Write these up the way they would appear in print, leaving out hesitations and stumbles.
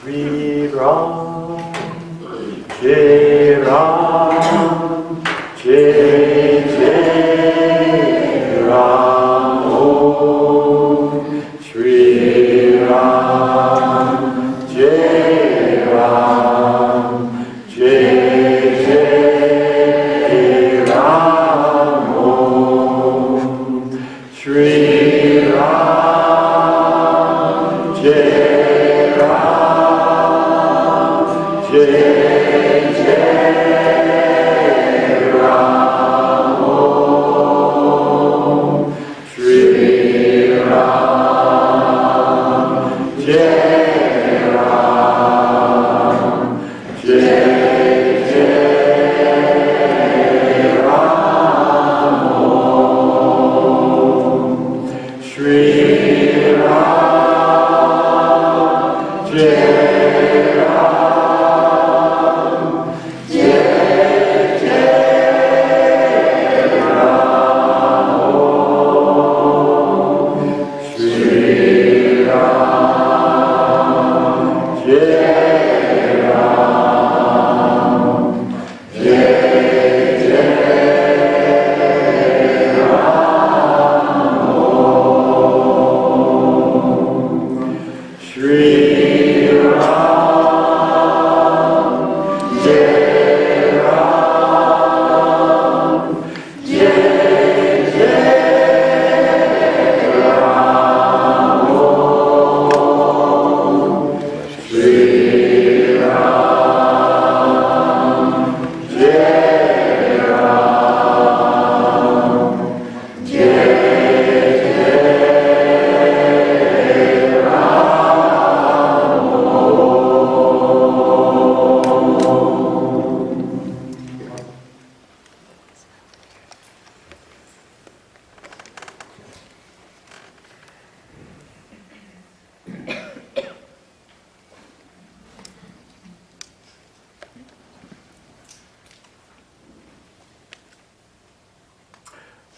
Shri Ram, Jai Ram, Jai Jai Ram, Om Shri Ram, Jai Ram, Jai Jai Ram, Om Shri Ram, Jai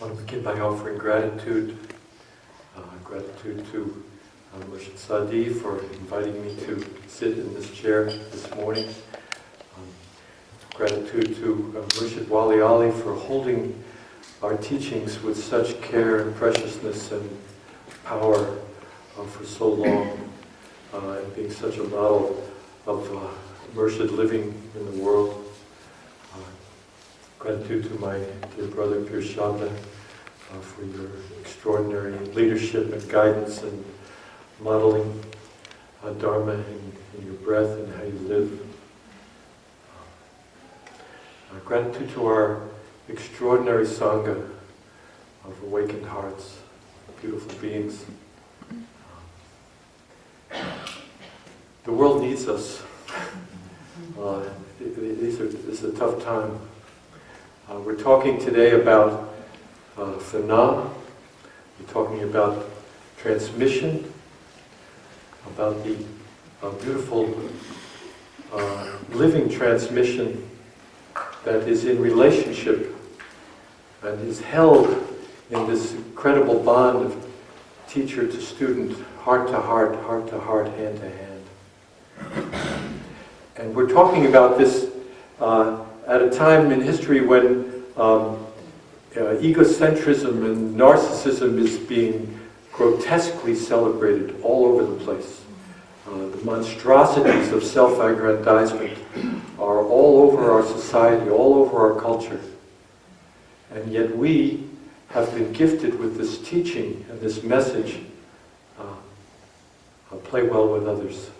I want to begin by offering gratitude to Murshid Sadi for inviting me to sit in this chair this morning. Gratitude to Murshid Wali Ali for holding our teachings with such care and preciousness and power for so long, and being such a model of Murshid living in the world. Gratitude to my dear brother Pir Shabda for your extraordinary leadership and guidance and modeling Dharma in your breath and how you live. Gratitude to our extraordinary Sangha of awakened hearts, beautiful beings. The world needs us. This is a tough time. We're talking today about phenomena. We're talking about transmission, about the beautiful living transmission that is in relationship and is held in this incredible bond of teacher to student, heart to heart, hand to hand. And we're talking about this at a time in history when egocentrism and narcissism is being grotesquely celebrated all over the place. The monstrosities of self-aggrandizement are all over our society, all over our culture. And yet we have been gifted with this teaching and this message, play well with others.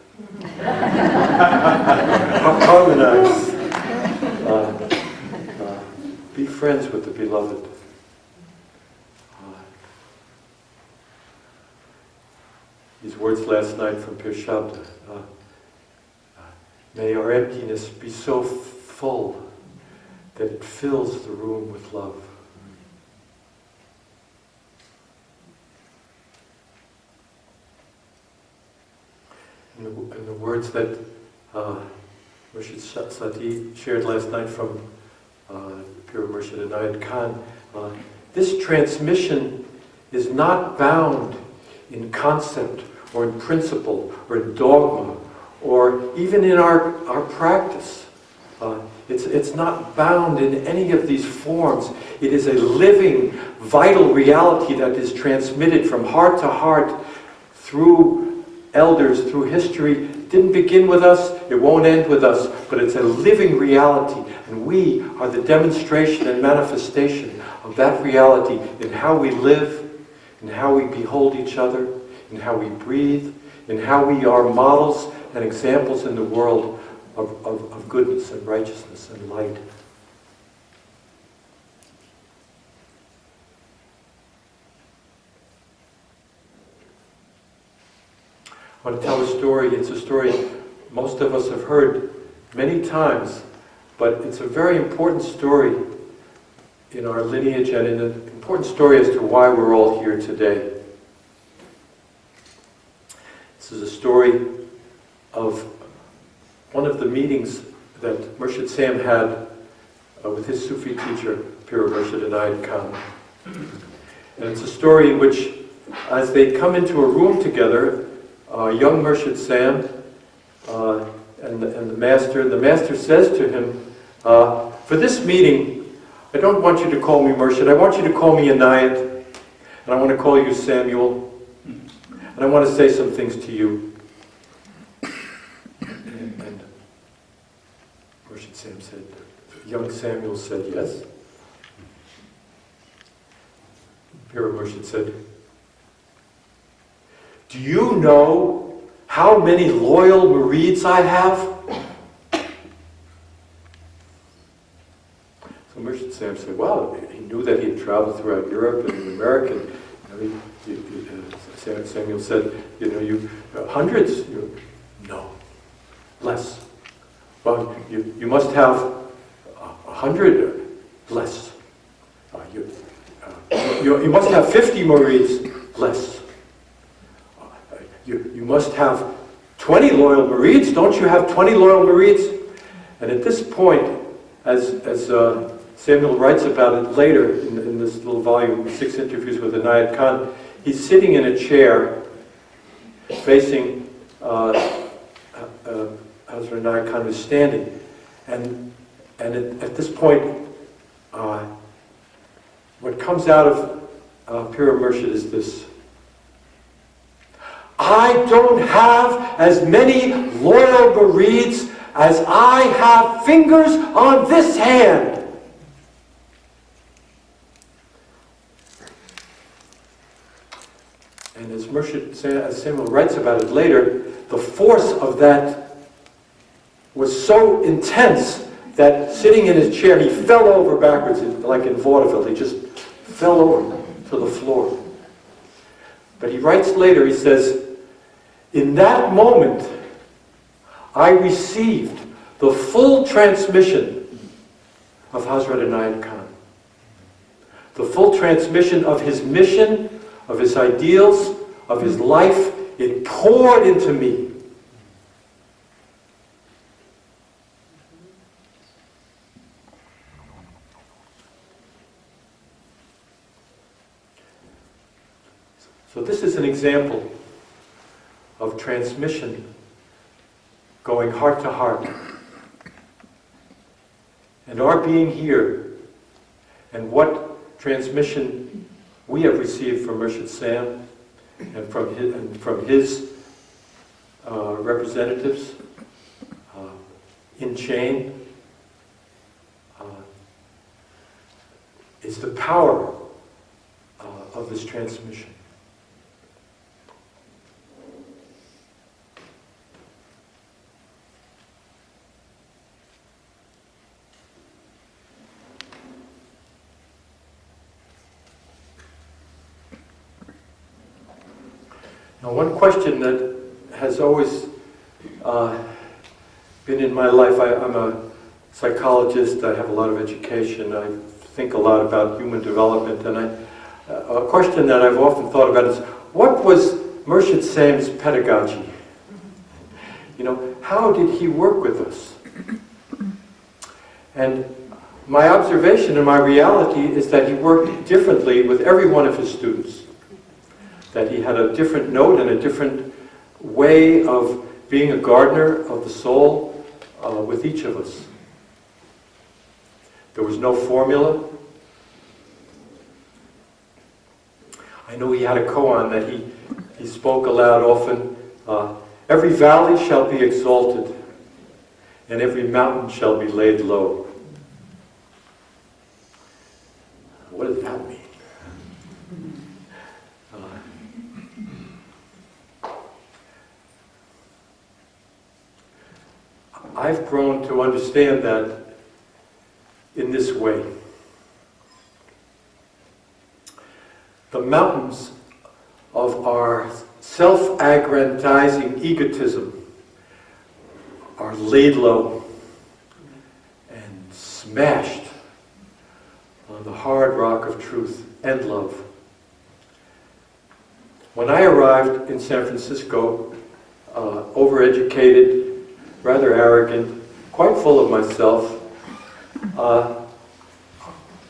Harmonize. Be friends with the beloved. These words last night from Pir Shabda. May our emptiness be so full that it fills the room with love. And the words that Murshid Sadi shared last night from Pure Murshid Inayat Khan, this transmission is not bound in concept or in principle or in dogma or even in our practice. It's not bound in any of these forms. It is a living, vital reality that is transmitted from heart to heart through elders, through history. It didn't begin with us, it won't end with us, but it's a living reality. And we are the demonstration and manifestation of that reality in how we live, in how we behold each other, in how we breathe, in how we are models and examples in the world of goodness and righteousness and light. I want to tell a story. It's a story most of us have heard many times, but it's a very important story in our lineage and an important story as to why we're all here today. This is a story of one of the meetings that Murshid Sam had with his Sufi teacher, Pir Murshid Inayat Khan. And it's a story in which, as they come into a room together, young Murshid Sam and the master says to him, for this meeting, I don't want you to call me Murshid, I want you to call me Inayat, and I want to call you Samuel, and I want to say some things to you. And Murshid Sam said, young Samuel said, yes. Pir Murshid said, do you know how many loyal murids I have? So Murshid Sam said, well, he knew that he had traveled throughout Europe and in America. Samuel said, you hundreds? No, less. Well, you must have 100 less. You must have 50 murids less. You must have 20 loyal murids. Don't you have 20 loyal murids? And at this point, as Samuel writes about it later in this little volume, 6 Interviews with Inayat Khan, he's sitting in a chair facing Hazrat Inayat Khan, who's standing. And at this point, what comes out of Pir Murshid is this: I don't have as many loyal murids as I have fingers on this hand. And as Samuel writes about it later, the force of that was so intense that sitting in his chair, he fell over backwards, like in vaudeville. He just fell over to the floor. But he writes later, he says, in that moment, I received the full transmission of Hazrat Inayat Khan. The full transmission of his mission, of his ideals, of his life. It poured into me. So this is an example of transmission going heart to heart. And our being here, and what transmission we have received from Murshid Sam and from his representatives in chain, is the power of this transmission. Now, one question that has always been in my life, I'm a psychologist, I have a lot of education, I think a lot about human development, and a question that I've often thought about is, what was Murshid Sam's pedagogy? How did he work with us? And my observation and my reality is that he worked differently with every one of his students. That he had a different note and a different way of being a gardener of the soul with each of us. There was no formula. I know he had a koan that he spoke aloud often. Every valley shall be exalted, and every mountain shall be laid low. What does that mean? I've grown to understand that in this way. The mountains of our self-aggrandizing egotism are laid low and smashed on the hard rock of truth and love. When I arrived in San Francisco, overeducated, rather arrogant, quite full of myself,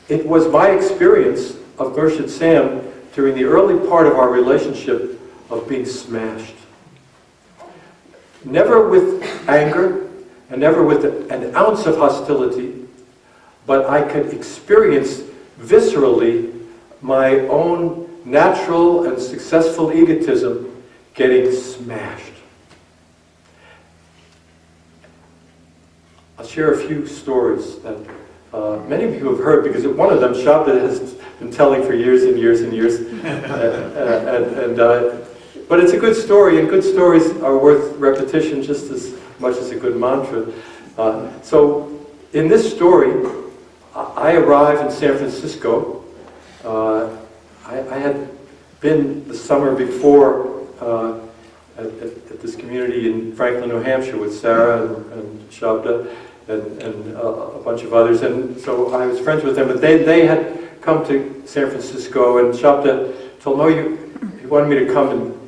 it was my experience of Murshid Sam during the early part of our relationship of being smashed. Never with anger, and never with an ounce of hostility, but I could experience viscerally my own natural and successful egotism getting smashed. I'll share a few stories that many of you have heard, because one of them, Shabda, has been telling for years and years and years. But it's a good story, and good stories are worth repetition just as much as a good mantra. So, in this story, I arrived in San Francisco. I had been the summer before at this community in Franklin, New Hampshire with Sarah and Shabda and a bunch of others, and so I was friends with them, but they had come to San Francisco, and Shabda told me, he wanted me to come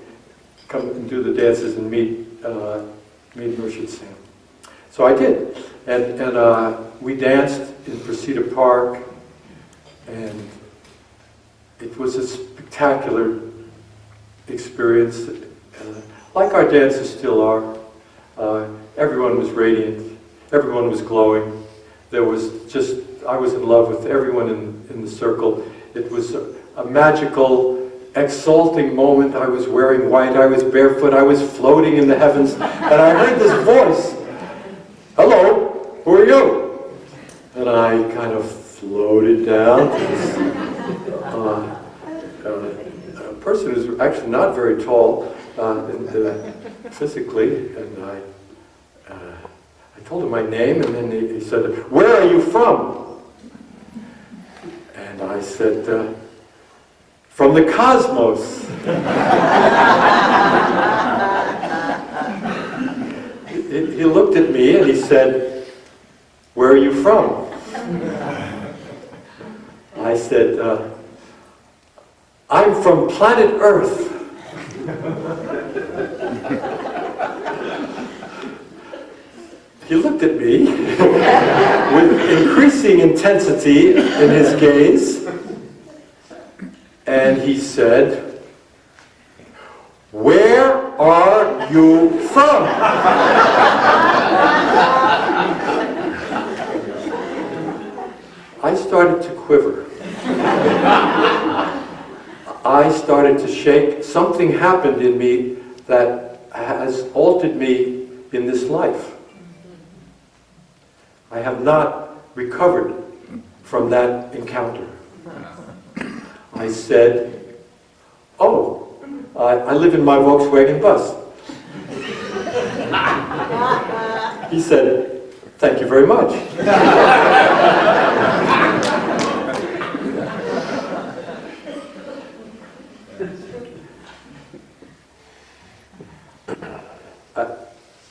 and do the dances and meet Murshid Sam. So I did, and we danced in Presida Park, and it was a spectacular experience, like our dances still are. Everyone was radiant, everyone was glowing. There was just, I was in love with everyone in the circle. It was a magical, exalting moment. I was wearing white, I was barefoot, I was floating in the heavens, and I heard this voice, "Hello, who are you?" And I kind of floated down to this a person who's actually not very tall physically, and I told him my name, and then he said, "Where are you from?" And I said, "From the cosmos." He looked at me and he said, "Where are you from?" I said, "I'm from planet Earth." He looked at me with increasing intensity in his gaze, and he said, "Where are you from?" I started to quiver. I started to shake. Something happened in me that has altered me in this life. I have not recovered from that encounter. I said, "Oh, I live in my Volkswagen bus." He said, "Thank you very much."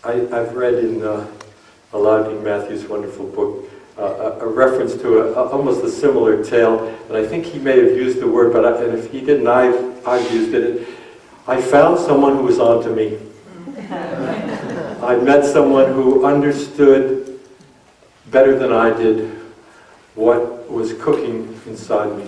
I've read in Aladdin Matthews' wonderful book a reference to almost a similar tale, and I think he may have used the word, but and if he didn't, I've used it. I found someone who was on to me. I met someone who understood better than I did what was cooking inside me.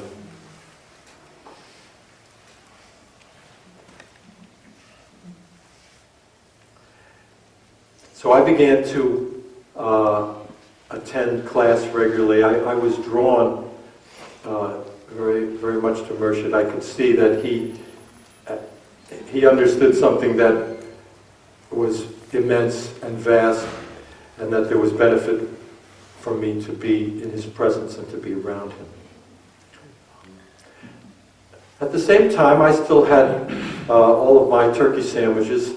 So I began to attend class regularly. I was drawn very, very much to Murshid. I could see that he understood something that was immense and vast, and that there was benefit for me to be in his presence and to be around him. At the same time, I still had all of my turkey sandwiches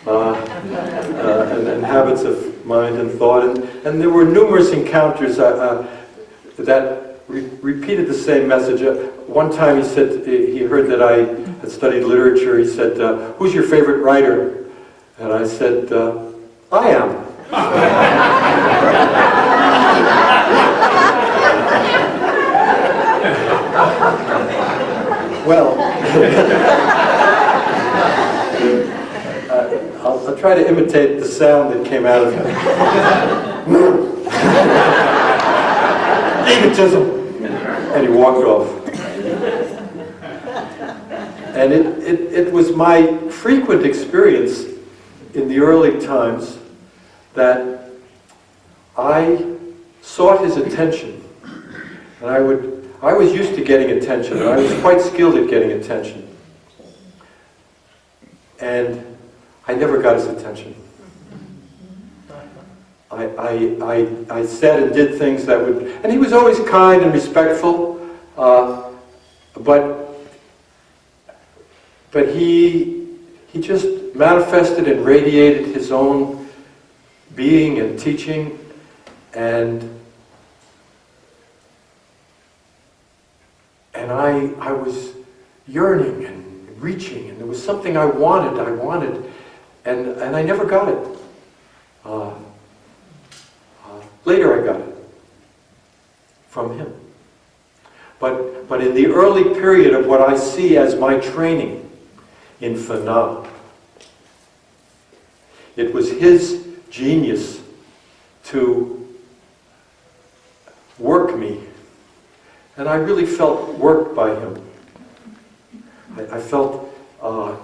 and habits of mind and thought, and there were numerous encounters that repeated the same message. One time he said, he heard that I had studied literature. He said, "Who's your favorite writer?" And I said, "I am." Well, I'll try to imitate the sound that came out of him. Egotism! And he walked off. And it was my frequent experience in the early times that I sought his attention. And I was used to getting attention, and I was quite skilled at getting attention. And I never got his attention. I said and did things that would, and he was always kind and respectful, but he just manifested and radiated his own being and teaching, and I was yearning and reaching, and there was something I wanted, and I never got it. Later I got it from him. But in the early period of what I see as my training in Fana, it was his genius to work me. And I really felt worked by him. I felt a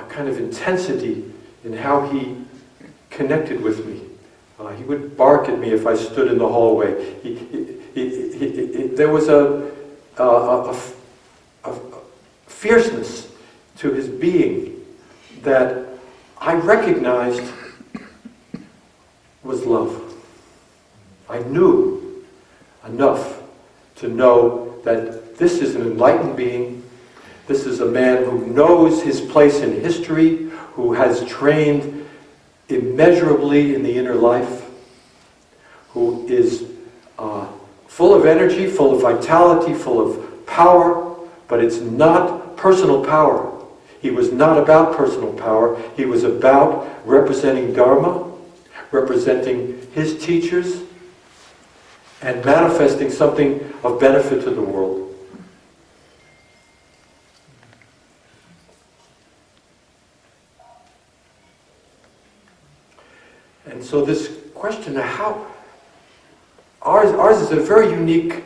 kind of intensity in how he connected with me. He would bark at me if I stood in the hallway. There was a fierceness to his being that I recognized was love. I knew enough to know that this is an enlightened being. This is a man who knows his place in history, who has trained immeasurably in the inner life, who is full of energy, full of vitality, full of power, but it's not personal power. He was not about personal power. He was about representing Dharma, representing his teachers, and manifesting something of benefit to the world. And so this question of how, ours is a very unique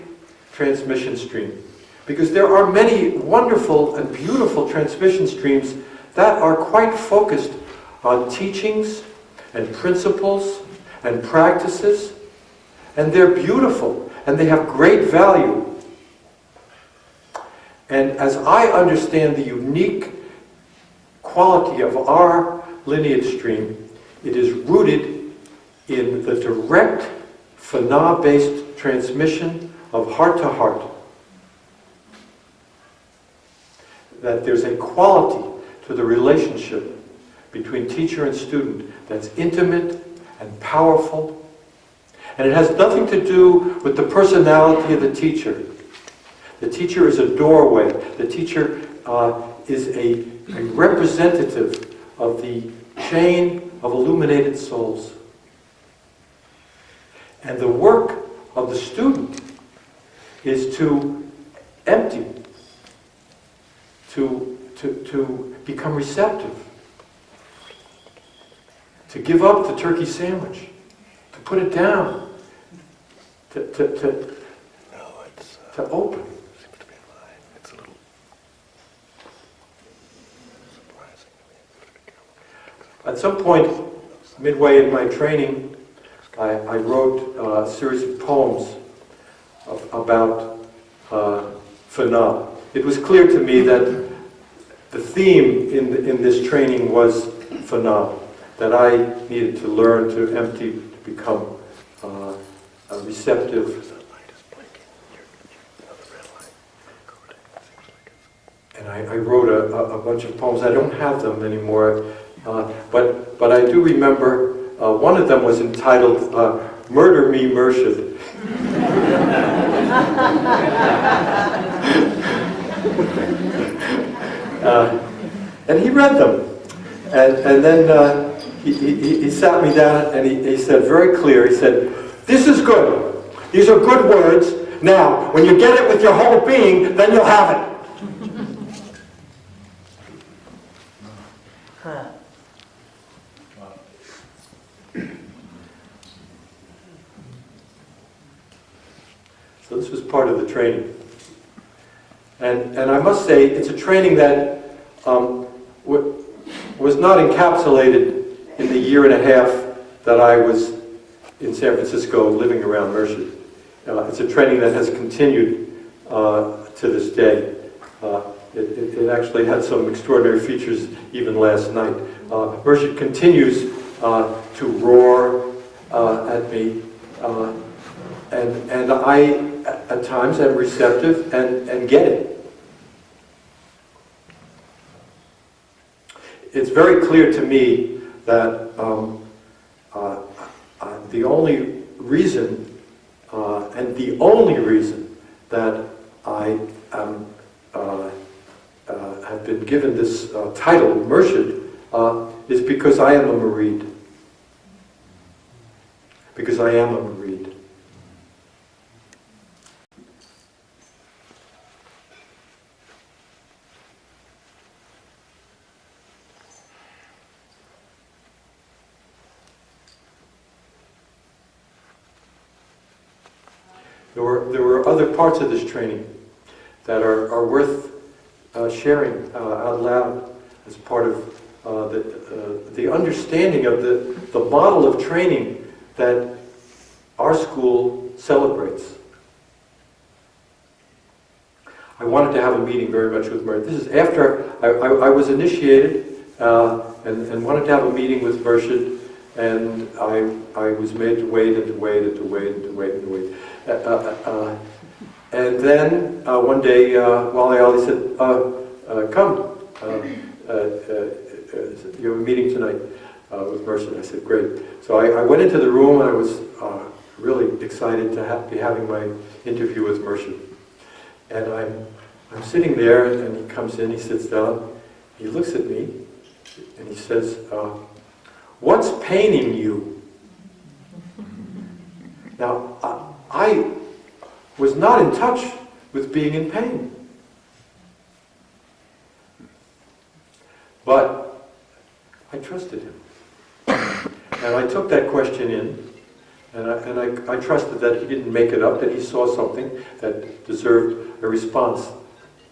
transmission stream, because there are many wonderful and beautiful transmission streams that are quite focused on teachings and principles and practices, and they're beautiful and they have great value. And as I understand the unique quality of our lineage stream, it is rooted in the direct Fana-based transmission of heart to heart. That there's a quality to the relationship between teacher and student that's intimate and powerful. And it has nothing to do with the personality of the teacher. The teacher is a doorway. The teacher is a representative of the chain of illuminated souls. And the work of the student is to empty, to become receptive, to give up the turkey sandwich, to put it down, to open. Seems to be a lie. It's a little surprising. At some point, midway in my training, I wrote a series of poems about Fana. It was clear to me that the theme in this training was Fana, that I needed to learn to empty, to become receptive. And I wrote a bunch of poems. I don't have them anymore, but I do remember one of them was entitled "Murder Me, Murshid." And he read them, and then he sat me down and he said very clear. He said, "This is good. These are good words. Now, when you get it with your whole being, then you'll have it." So this was part of the training. And I must say, it's a training that was not encapsulated in the year and a half that I was in San Francisco living around Murshid. It's a training that has continued to this day. It actually had some extraordinary features even last night. Murshid continues to roar at me, and I at times am receptive and get it. It's very clear to me that the only reason, and the only reason that I am, have been given this title, Murshid, is because I am a Murid. Because I am a Murid. There were other parts of this training that are worth sharing out loud as part of the understanding of the model of training that our school celebrates. I wanted to have a meeting very much with Murshid. This is after I was initiated and wanted to have a meeting with Murshid, and I was made to wait and to wait and to wait and to wait and to wait. And then one day, Wali Ali said, "Come, you have a meeting tonight with Murshid." I said, "Great." So I went into the room, and I was really excited to be having my interview with Murshid. And I'm sitting there, and he comes in, he sits down, he looks at me, and he says, "What's paining you?" Now, I was not in touch with being in pain. But I trusted him. And I took that question in, and I trusted that he didn't make it up, that he saw something that deserved a response.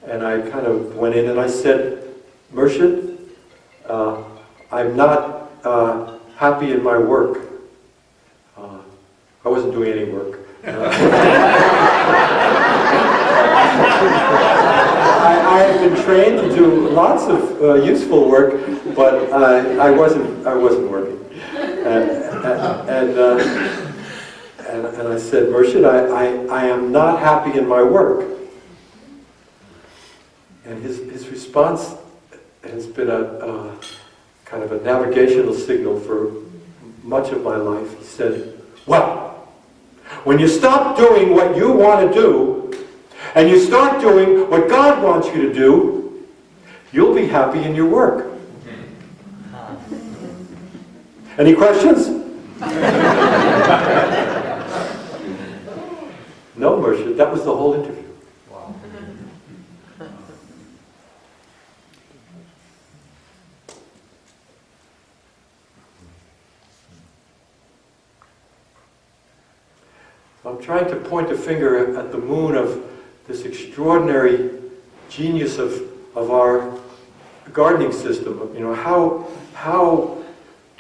And I kind of went in and I said, "Murshid, I'm not happy in my work." I wasn't doing any work. I had been trained to do lots of useful work, but I wasn't working. And I said, "Murshid, I am not happy in my work." And his response has been a kind of a navigational signal for much of my life. He said, "Well, when you stop doing what you want to do, and you start doing what God wants you to do, you'll be happy in your work." Any questions? No, Murshid, that was the whole interview. Wow. I'm trying to point a finger at the moon of this extraordinary genius of our gardening system. You know, how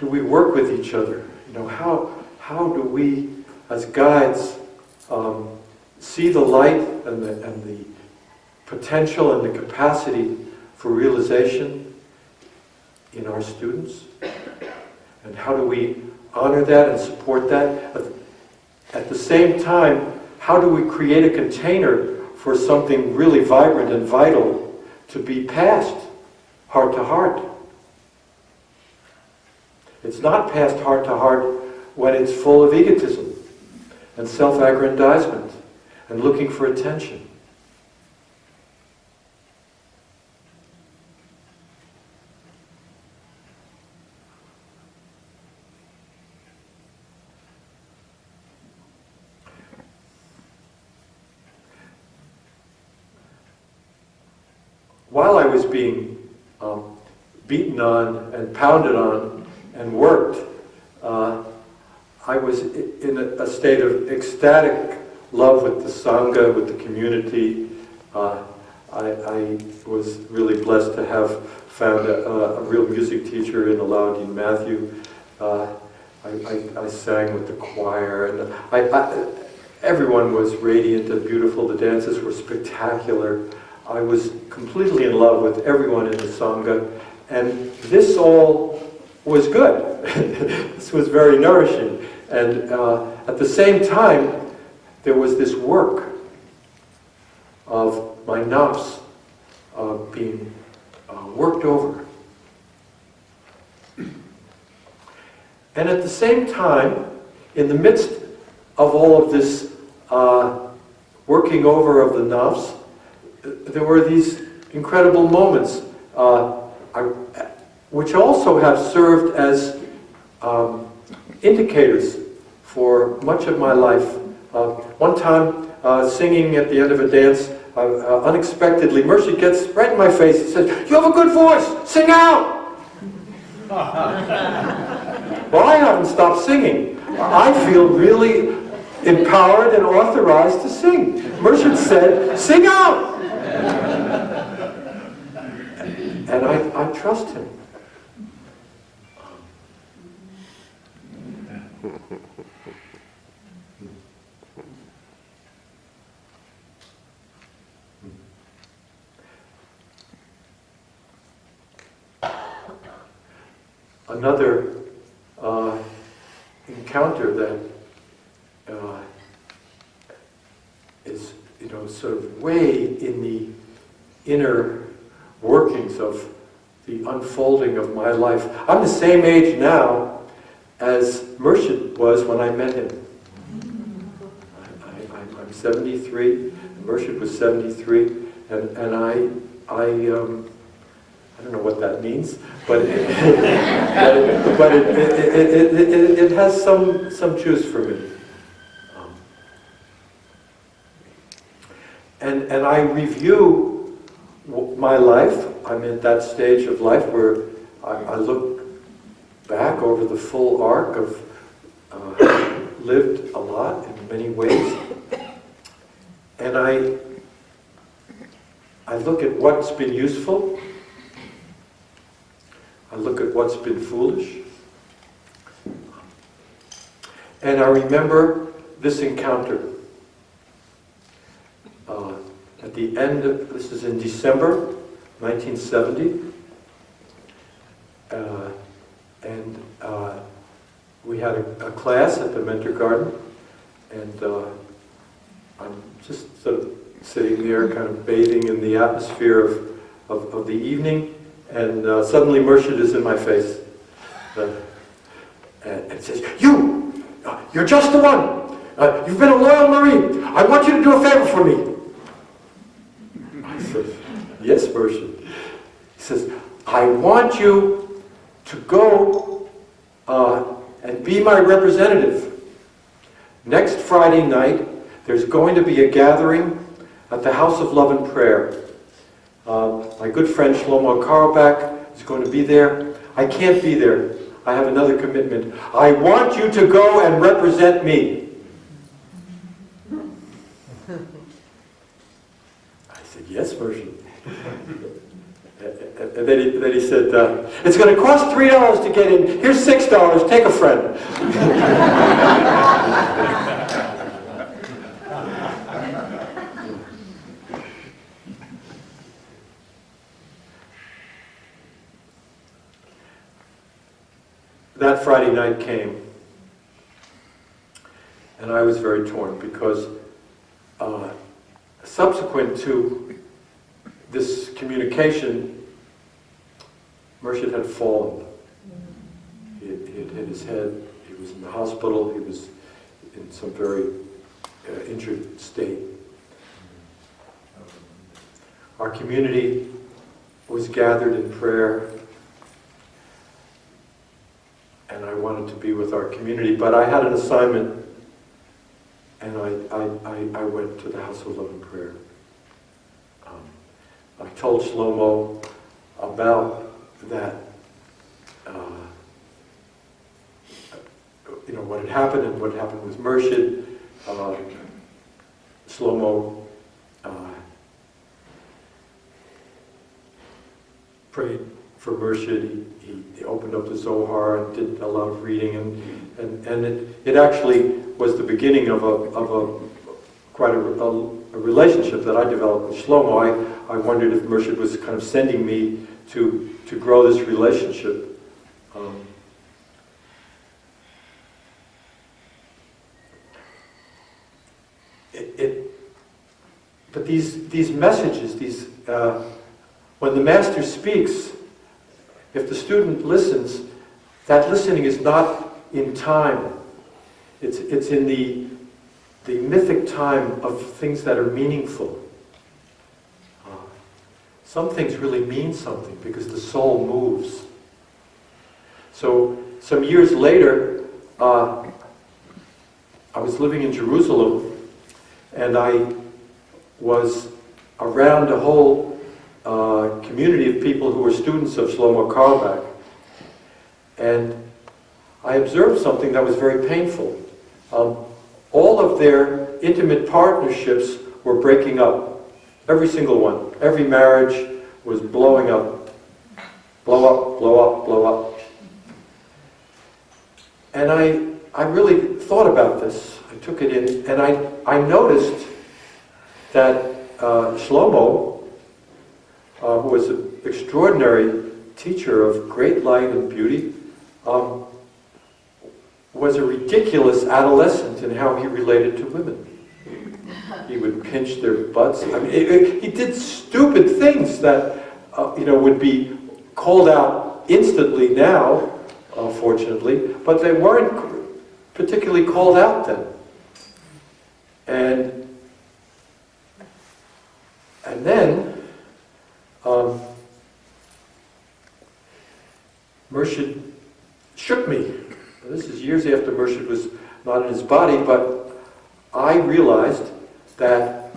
do we work with each other? How do we, as guides, see the light and the potential and the capacity for realization in our students? And how do we honor that and support that? At the same time, how do we create a container for something really vibrant and vital to be passed heart to heart? It's not passed heart to heart when it's full of egotism and self-aggrandizement and looking for attention. While I was being beaten on and pounded on and worked, I was in a state of ecstatic love with the Sangha, with the community. I was really blessed to have found a real music teacher in Alauddin Matthew. I sang with the choir, and everyone was radiant and beautiful. The dances were spectacular. I was completely in love with everyone in the Sangha, and this all was good. This was very nourishing. And at the same time, there was this work of my nafs being worked over. And at the same time, in the midst of all of this working over of the nafs, there were these incredible moments which also have served as indicators for much of my life. One time, singing at the end of a dance, unexpectedly, Murshid gets right in my face and says, "You have a good voice, sing out!" Well, I haven't stopped singing. I feel really empowered and authorized to sing. Murshid said, "Sing out!" And I trust him. Another encounter that is, sort of way in the inner workings of the unfolding of my life. I'm the same age now as Murshid was when I met him. I'm 73, and Murshid was 73, and I don't know what that means, but it has some juice for me. And I review my life. I'm at that stage of life where I look back over the full arc of lived a lot in many ways, and I look at what's been useful. I look at what's been foolish. And I remember this encounter. At the end of, this is in December 1970. And we had a class at the Mentor Garden. And I'm just sort of sitting there kind of bathing in the atmosphere of the evening. And suddenly Murshid is in my face. And says, you're just the one. You've been a loyal Marine. I want you to do a favor for me. I said, yes, Murshid. He says, I want you to go and be my representative. Next Friday night, there's going to be a gathering at the House of Love and Prayer. My good friend Shlomo Karlbach is going to be there. I can't be there. I have another commitment. I want you to go and represent me. I said, yes, Murshid. And then he said, it's going to cost $3 to get in. Here's $6. Take a friend. That Friday night came, and I was very torn because subsequent to this communication, Murshid had fallen. He had hit his head. He was in the hospital. He was in some very injured state. Our community was gathered in prayer, and I wanted to be with our community, but I had an assignment, and I went to the House of Love and Prayer. I told Shlomo about that, what had happened and what happened with Murshid. Shlomo prayed for Murshid. He opened up the Zohar and did a lot of reading, and it actually was the beginning of quite a relationship that I developed with Shlomo. I wondered if Murshid was kind of sending me to grow this relationship. But these messages, when the master speaks, if the student listens, that listening is not in time. It's in the mythic time of things that are meaningful. Some things really mean something because the soul moves. So some years later, I was living in Jerusalem, and I was around a whole community of people who were students of Shlomo Carlebach, and I observed something that was very painful. All of their intimate partnerships were breaking up. Every single one. Every marriage was blowing up. Blow up, blow up, blow up. And I really thought about this. I took it in, and I noticed that Shlomo, who was an extraordinary teacher of great light and beauty, was a ridiculous adolescent in how he related to women. He would pinch their butts. I mean, he did stupid things that would be called out instantly now, fortunately, but they weren't particularly called out then. And then Murshid shook me. This is years after Murshid was not in his body, but I realized that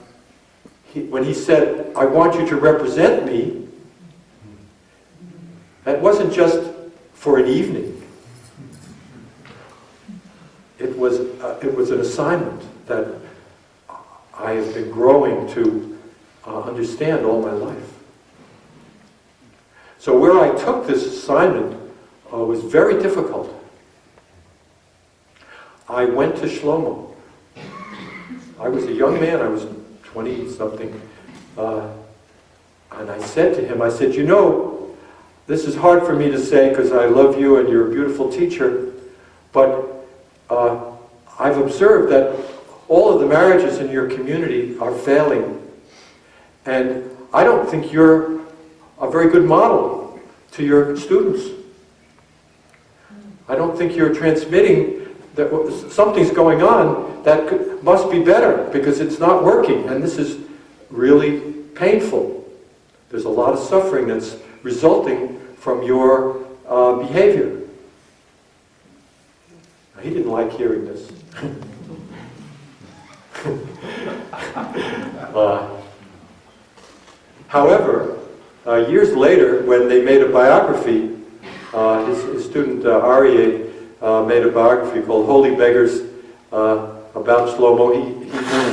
when he said, "I want you to represent me," that wasn't just for an evening. It was an assignment that I have been growing to understand all my life. So where I took this assignment was very difficult. I went to Shlomo. I was a young man, I was 20-something, and I said to him, this is hard for me to say because I love you and you're a beautiful teacher, but I've observed that all of the marriages in your community are failing, and I don't think you're a very good model to your students. I don't think you're transmitting that something's going on that must be better because it's not working, and this is really painful. There's a lot of suffering that's resulting from your behavior. Now, he didn't like hearing this. However, years later, when they made a biography, his student Aryeh made a biography called Holy Beggars about Shlomo. He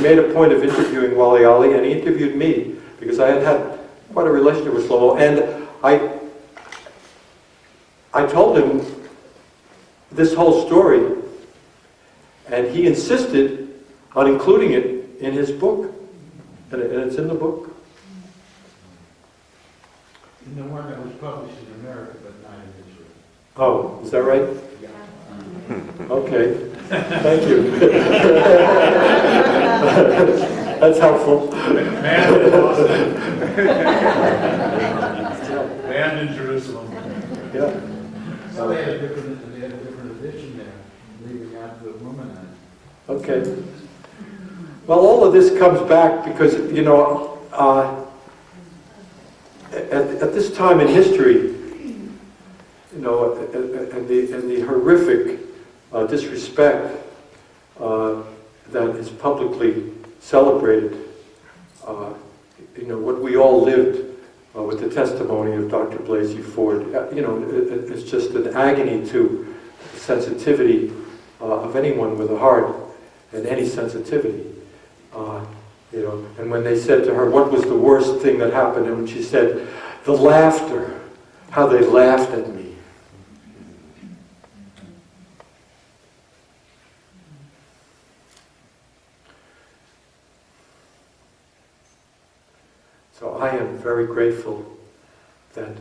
made a point of interviewing Wali Ali, and he interviewed me because I had quite a relationship with Shlomo, and I told him this whole story, and he insisted on including it in his book, and it's in the book. In the one that was published in America, but not in Israel. Oh, is that right? Yeah. Okay, thank you. That's helpful. Banned in Boston. Banned in Jerusalem. Yeah. So they had a different edition there, leaving out the woman on it. Okay. Well, all of this comes back because, you know, at this time in history, you know, and the horrific disrespect that is publicly celebrated, you know, what we all lived with the testimony of Dr. Blasey Ford, you know, it's just an agony to the sensitivity of anyone with a heart and any sensitivity. You know, and when they said to her, what was the worst thing that happened? And when she said, the laughter, how they laughed at me. So I am very grateful that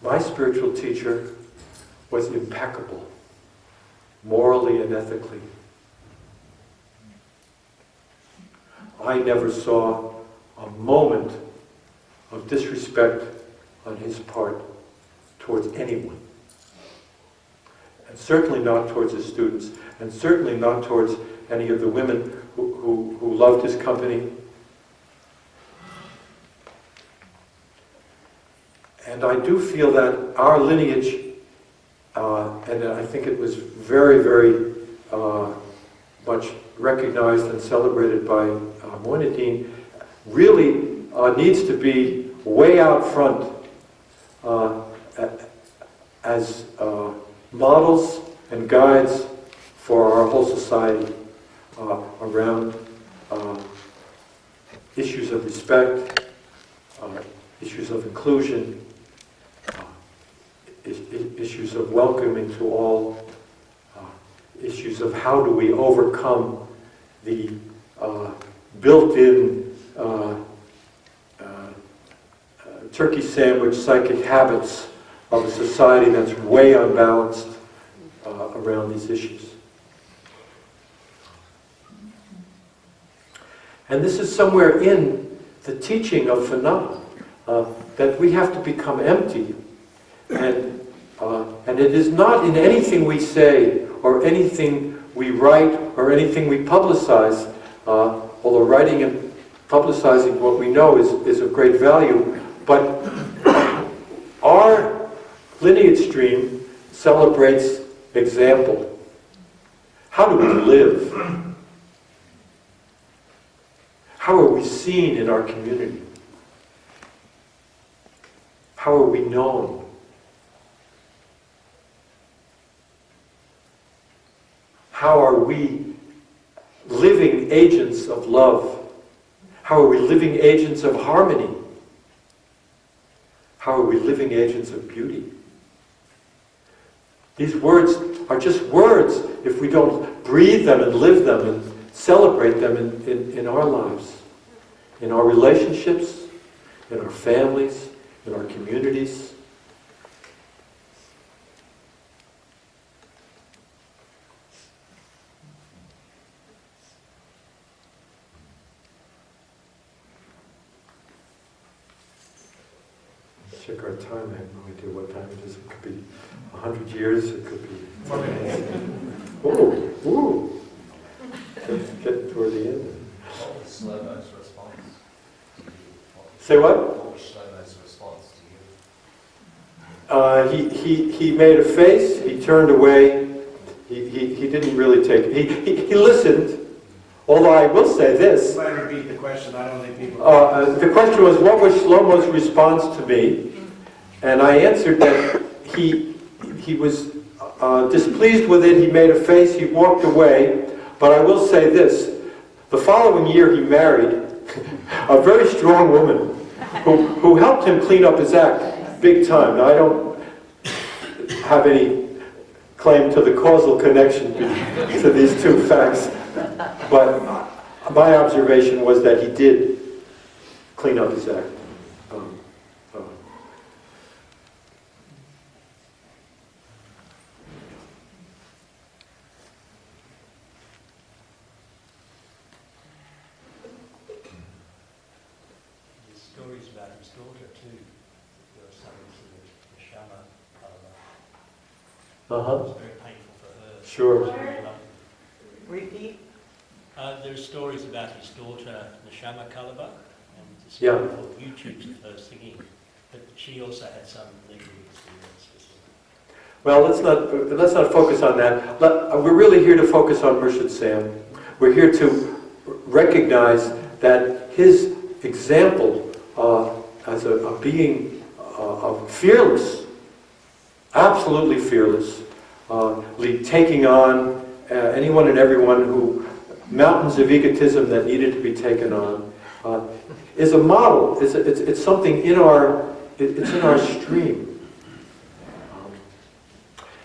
my spiritual teacher was impeccable, morally and ethically. I never saw a moment of disrespect on his part towards anyone. And certainly not towards his students, and certainly not towards any of the women who loved his company. And I do feel that our lineage, and I think it was very, very much recognized and celebrated by Moinuddin, really needs to be way out front as models and guides for our whole society around issues of respect, issues of inclusion, issues of welcoming to all, issues of how do we overcome the built-in turkey sandwich psychic habits of a society that's way unbalanced around these issues. And this is somewhere in the teaching of phenomena, that we have to become empty, and it is not in anything we say or anything we write or anything we publicize, although writing and publicizing what we know is of great value, but our lineage stream celebrates example. How do we live? How are we seen in our community? How are we known? How are we living agents of love? How are we living agents of harmony? How are we living agents of beauty? These words are just words if we don't breathe them and live them and celebrate them in our lives, in our relationships, in our families, in our communities. Check our time. I have no idea what time it is. It could be 100 years. It could be 10 minutes. Ooh. Get toward the end. What was Shlomo's response? Say what? What was Shlomo's response to you? He made a face. He turned away. He didn't really take it. He listened. Although I will say this. If I repeat the question, I don't think people... The question was, what was Shlomo's response to me? And I answered that he was displeased with it. He made a face. He walked away. But I will say this. The following year he married a very strong woman who helped him clean up his act big time. Now, I don't have any claim to the causal connection to these two facts, but my observation was that he did clean up his act. There's stories about his daughter too. There are some in the Shama It was very painful for her. Sure. It was very lovely. Repeat. There's stories about his daughter, Neshama Kalaba, and there's Yeah. wonderful YouTubes of her singing. But she also had some negative experience with it. Well, let's not focus on that. We're really here to focus on Murshid Sam. We're here to recognize that his example as a being fearless, absolutely fearless, taking on anyone and everyone who mountains of egotism that needed to be taken on, is a model. It's something in our stream.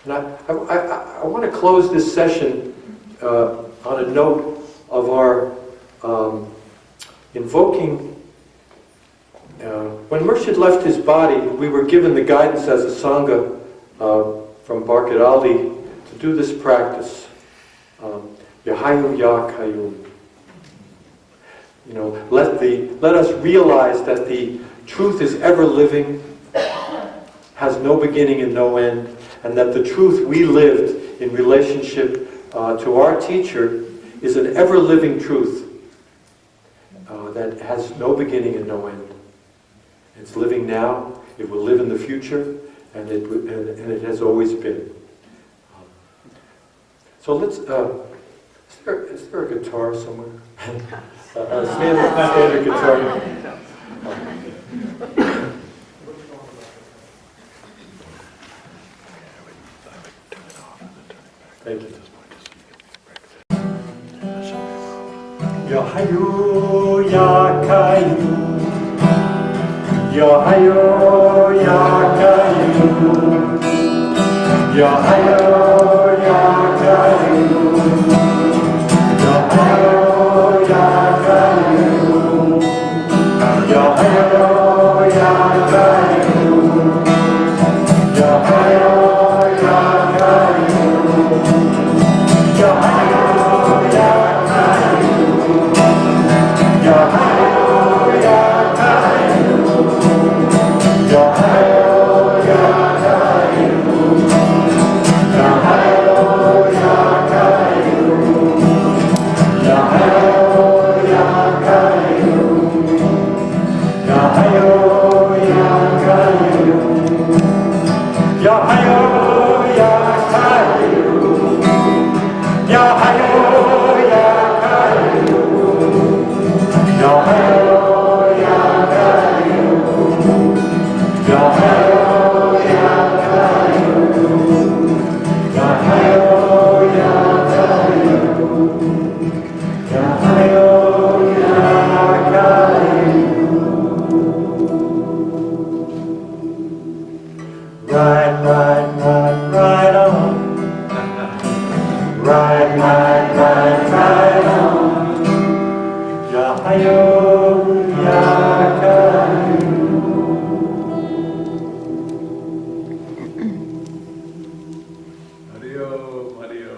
And I want to close this session on a note of our invoking. When Murshid left his body, we were given the guidance as a Sangha from Barkat Ali to do this practice. Yahayu Ya Kayyum. You know, let us realize that the truth is ever living, has no beginning and no end, and that the truth we lived in relationship to our teacher is an ever-living truth that has no beginning and no end. It's living now, it will live in the future, and it has always been. So let's, is there a guitar somewhere? Standard guitar. Thank you. Ya Hayyu Ya Kayyum, Ya Hayyu Ya Kayyum, Ya Hayyu Ya Kayyum, Ya Hayyu Ya Kayyum, Ya Hayyu Ya Kayyum, Ya Hayyu Ya Kayyum, Ya Hayyu Ya Kayyum, Ya Hayyu Ya Kayyum, Ya Hayyu Ya Kayyum, Ya Hayyu Ya Kayyum, Ya Hayyu Ya Kayyum, Ya Hayyu Ya Kayyum, Ya Hayyu Ya Kayyum, Ya Hayyu Ya Kayyum, Ya Hayyu Ya Kayyum, Ya Hayyu Ya Kayyum, Ya Hayyu Ya Kayyum, Ya Hayyu Ya Kayyum. Ride, ride, ride, ride on. Ride, ride, ride, ride on. Ya Hayyu Ya Kayyum. Hariyo, Hariyo.